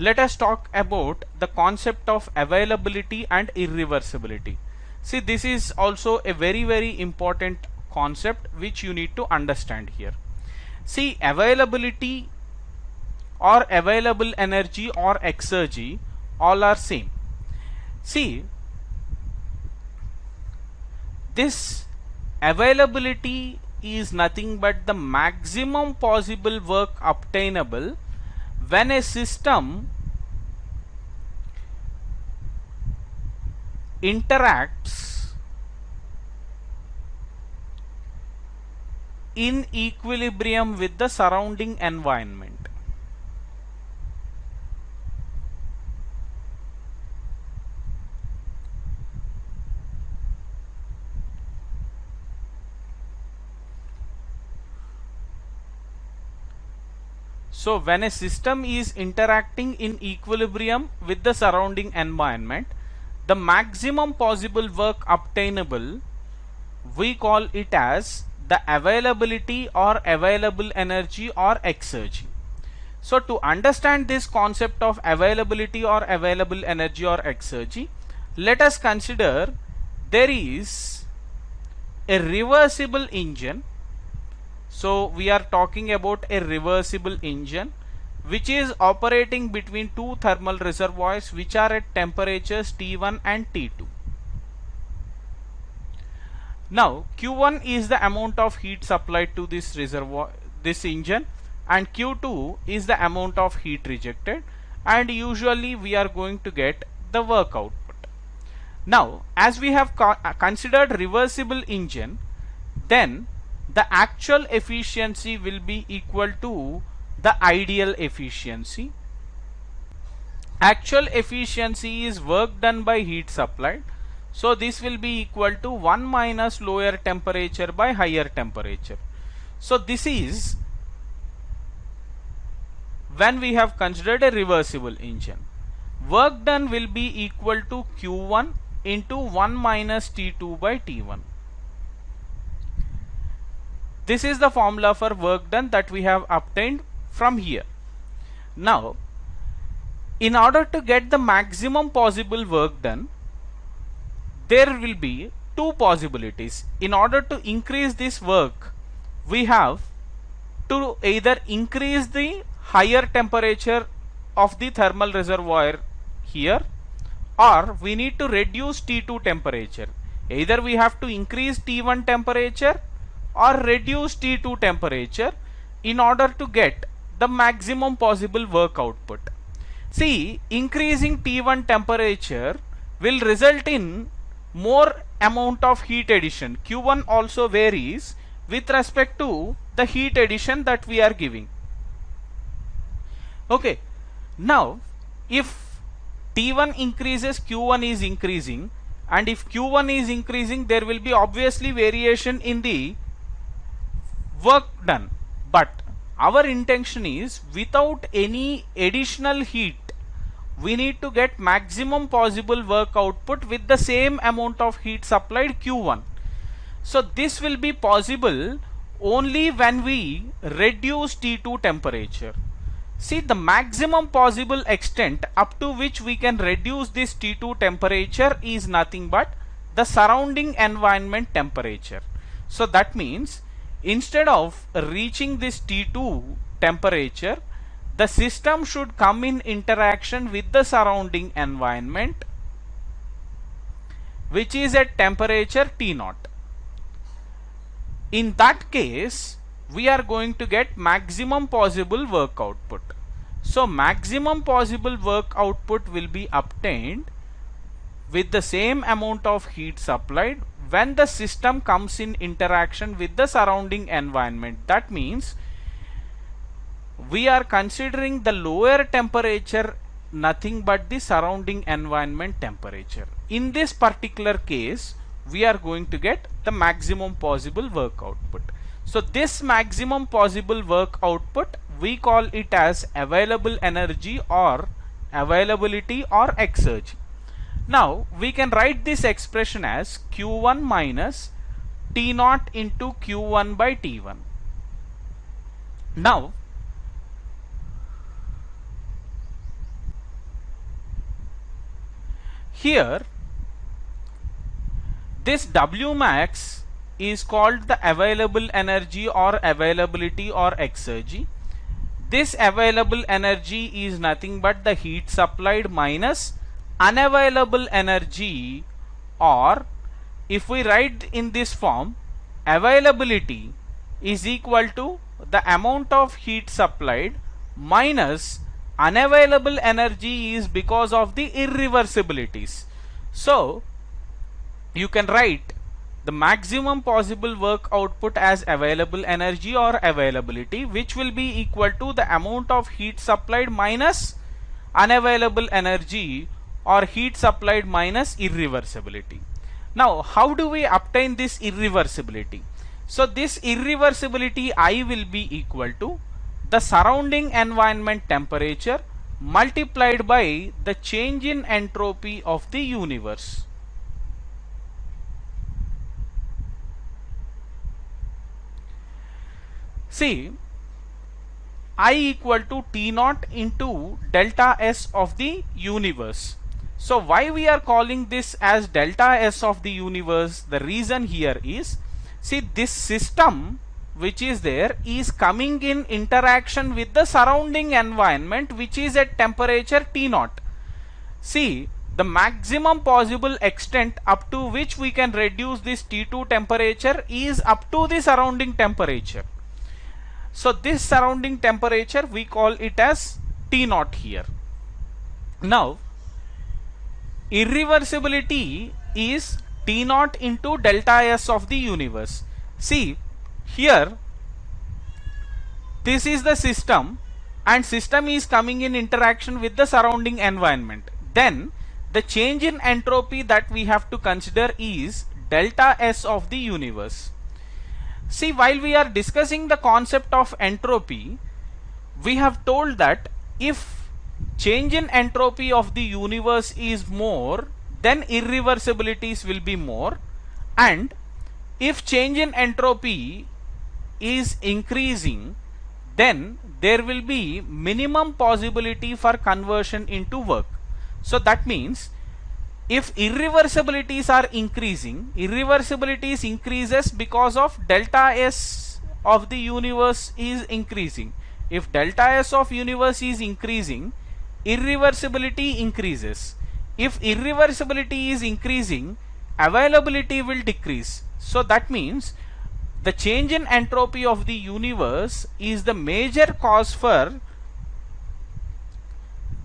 let us talk about the concept of availability and irreversibility. See, this is also a very important concept which you need to understand here. See, availability or available energy or exergy all are same. See, this availability is nothing but the maximum possible work obtainable when a system interacts in equilibrium with the surrounding environment. So when a system is interacting in equilibrium with the surrounding environment, the maximum possible work obtainable, we call it as the availability or available energy or exergy. So to understand this concept of availability or available energy or exergy, let us consider there is a reversible engine. So we are talking about a reversible engine which is operating between two thermal reservoirs which are at temperatures T1 and T2. Now Q1 is the amount of heat supplied to this reservoir, this engine, and Q2 is the amount of heat rejected, and usually we are going to get the work output. Now as we have considered reversible engine, then the actual efficiency will be equal to the ideal efficiency. Actual efficiency is work done by heat supplied. So this will be equal to 1 minus lower temperature by higher temperature. So this is when we have considered a reversible engine. Work done will be equal to Q1 into 1 minus T2 by T1. This is the formula for work done that we have obtained from here. Now, in order to get the maximum possible work done, there will be two possibilities. In order to increase this work, we have to either increase the higher temperature of the thermal reservoir here, or we need to reduce T2 temperature. Either we have to increase T1 temperature or reduce T2 temperature in order to get the maximum possible work output. See, increasing T1 temperature will result in more amount of heat addition. Q1 also varies with respect to the heat addition that we are giving. Okay, now if T1 increases, Q1 is increasing, and if Q1 is increasing, there will be obviously variation in the work done. But our intention is, without any additional heat, we need to get maximum possible work output with the same amount of heat supplied Q1. So this will be possible only when we reduce T2 temperature. See, the maximum possible extent up to which we can reduce this T2 temperature is nothing but the surrounding environment temperature. So that means instead of reaching this T2 temperature, the system should come in interaction with the surrounding environment, which is at temperature T0. In that case, we are going to get maximum possible work output. So maximum possible work output will be obtained with the same amount of heat supplied when the system comes in interaction with the surrounding environment. That means we are considering the lower temperature nothing but the surrounding environment temperature. In this particular case, we are going to get the maximum possible work output. So this maximum possible work output, we call it as available energy or availability or exergy. Now we can write this expression as Q1 minus T0 into Q1 by T1. Now here this W max is called the available energy or availability or exergy. This available energy is nothing but the heat supplied minus unavailable energy, or if we write in this form, availability is equal to the amount of heat supplied minus unavailable energy is because of the irreversibilities. So you can write the maximum possible work output as available energy or availability, which will be equal to the amount of heat supplied minus unavailable energy or heat supplied minus irreversibility. Now how do we obtain this irreversibility? So this irreversibility I will be equal to the surrounding environment temperature multiplied by the change in entropy of the universe. See, I equal to T naught into delta S of the universe. So why we are calling this as delta S of the universe? The reason here is, see, this system which is there is coming in interaction with the surrounding environment which is at temperature T naught. See, the maximum possible extent up to which we can reduce this T2 temperature is up to the surrounding temperature. So this surrounding temperature we call it as T naught here. Now irreversibility is T naught into delta S of the universe. See, here this is the system and system is coming in interaction with the surrounding environment. Then the change in entropy that we have to consider is delta S of the universe. See, while we are discussing the concept of entropy, we have told that if change in entropy of the universe is more, then irreversibilities will be more, and if change in entropy is increasing, then there will be minimum possibility for conversion into work. So that means if irreversibilities are increasing, irreversibilities increases because of delta S of the universe is increasing. If delta S of universe is increasing, irreversibility increases. If irreversibility is increasing, availability will decrease. So that means the change in entropy of the universe is the major cause for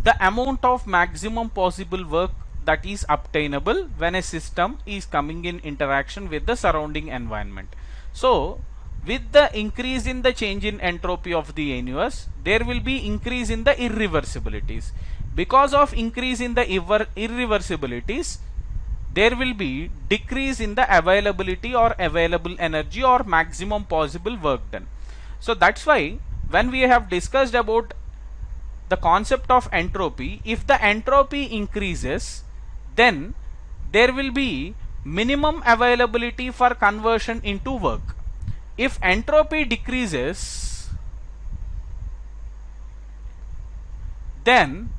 the amount of maximum possible work that is obtainable when a system is coming in interaction with the surrounding environment. So with the increase in the change in entropy of the universe, there will be increase in the irreversibilities. Because of increase in the irreversibilities, there will be decrease in the availability or available energy or maximum possible work done. So that's why when we have discussed about the concept of entropy, if the entropy increases, then there will be minimum availability for conversion into work. If entropy decreases, then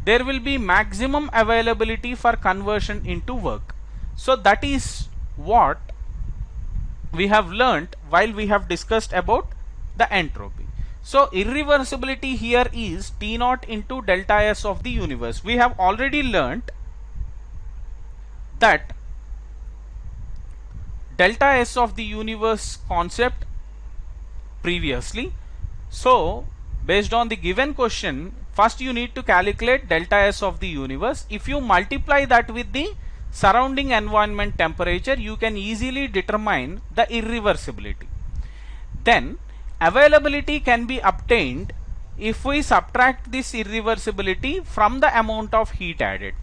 there will be maximum availability for conversion into work. So that is what we have learnt while we have discussed about the entropy. So irreversibility here is T naught into delta S of the universe. We have already learnt that delta S of the universe concept previously. So based on the given question, first you need to calculate delta S of the universe. If you multiply that with the surrounding environment temperature, you can easily determine the irreversibility. Then availability can be obtained if we subtract this irreversibility from the amount of heat added.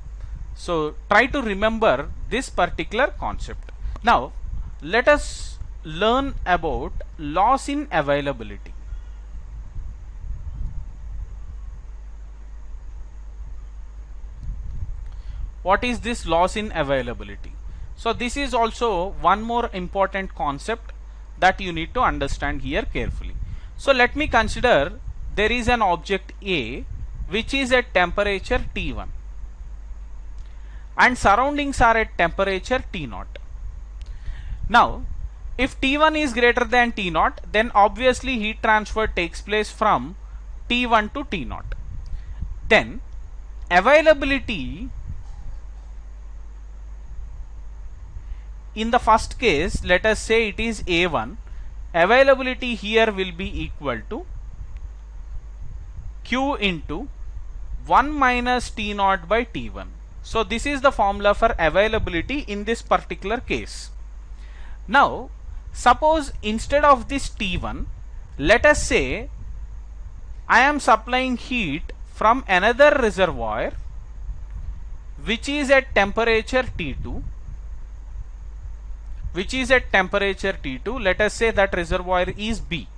So try to remember this particular concept. Now let us learn about loss in availability. What is this loss in availability? So this is also one more important concept that you need to understand here carefully. So let me consider there is an object A which is at temperature T1, and surroundings are at temperature T0. Now, if T1 is greater than T0, then obviously heat transfer takes place from T1 to T0. Then availability in the first case, let us say it is A1, availability here will be equal to Q into 1 minus T0 by T1. So this is the formula for availability in this particular case. Now suppose instead of this T1, let us say I am supplying heat from another reservoir which is at temperature T2, let us say that reservoir is B.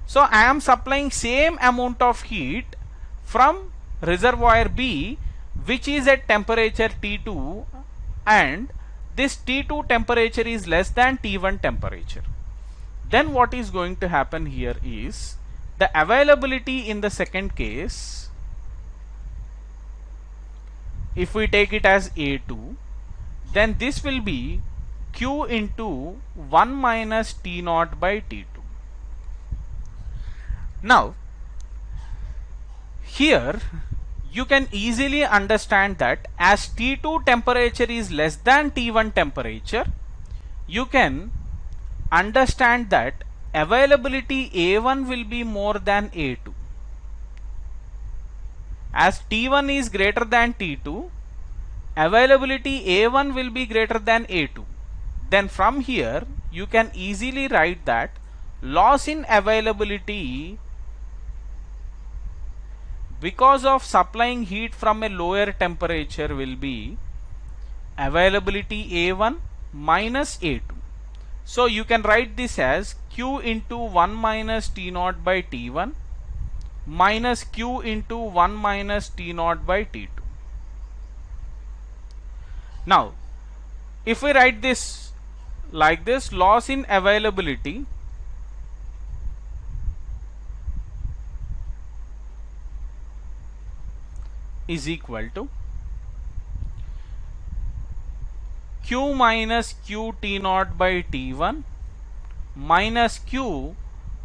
So I am supplying same amount of heat from reservoir B which is at temperature T2, and this T2 temperature is less than T1 temperature. Then what is going to happen here is the availability in the second case, if we take it as A2, then this will be Q into 1 minus T0 by T2. Now here you can easily understand that as T2 temperature is less than T1 temperature, you can understand that availability A1 will be more than A2. As T1 is greater than T2, availability A1 will be greater than A2. Then from here you can easily write that loss in availability because of supplying heat from a lower temperature will be availability A1 minus A2. So you can write this as Q into 1 minus T0 by T1 minus Q into 1 minus T0 by T2. Now if we write this like this, loss in availability is equal to Q minus Q T0 by T1 minus Q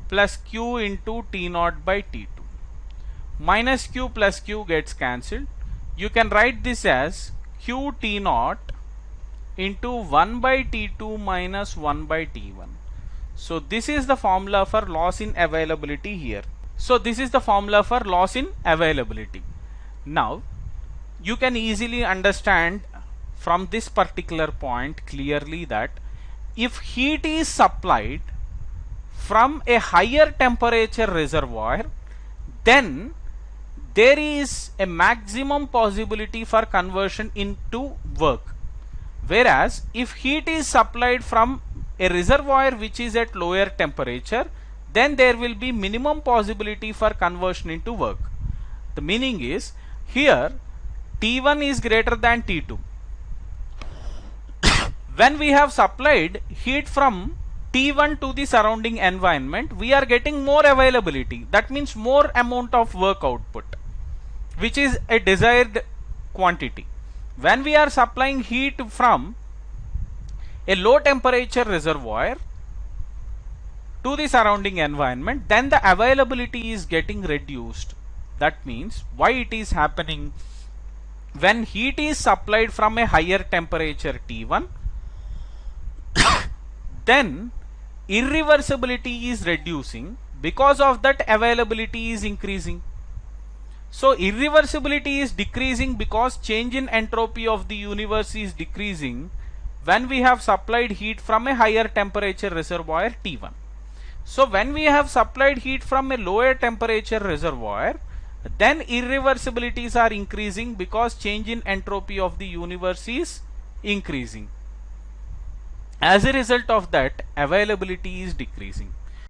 plus Q into T0 by T2. Minus Q plus Q gets cancelled. You can write this as Q T0 into 1 by T2 minus 1 by T1. So this is the formula for loss in availability here. Now you can easily understand from this particular point clearly that if heat is supplied from a higher temperature reservoir, then there is a maximum possibility for conversion into work. Whereas if heat is supplied from a reservoir which is at lower temperature, then there will be minimum possibility for conversion into work. The meaning is here T1 is greater than T2. When we have supplied heat from T1 to the surrounding environment, we are getting more availability. That means more amount of work output, which is a desired quantity. When we are supplying heat from a low temperature reservoir to the surrounding environment, then the availability is getting reduced. That means why it is happening? When heat is supplied from a higher temperature T1, then irreversibility is reducing, because of that availability is increasing. So irreversibility is decreasing because change in entropy of the universe is decreasing when we have supplied heat from a higher temperature reservoir T1. So when we have supplied heat from a lower temperature reservoir, then irreversibilities are increasing because change in entropy of the universe is increasing. As a result of that, availability is decreasing.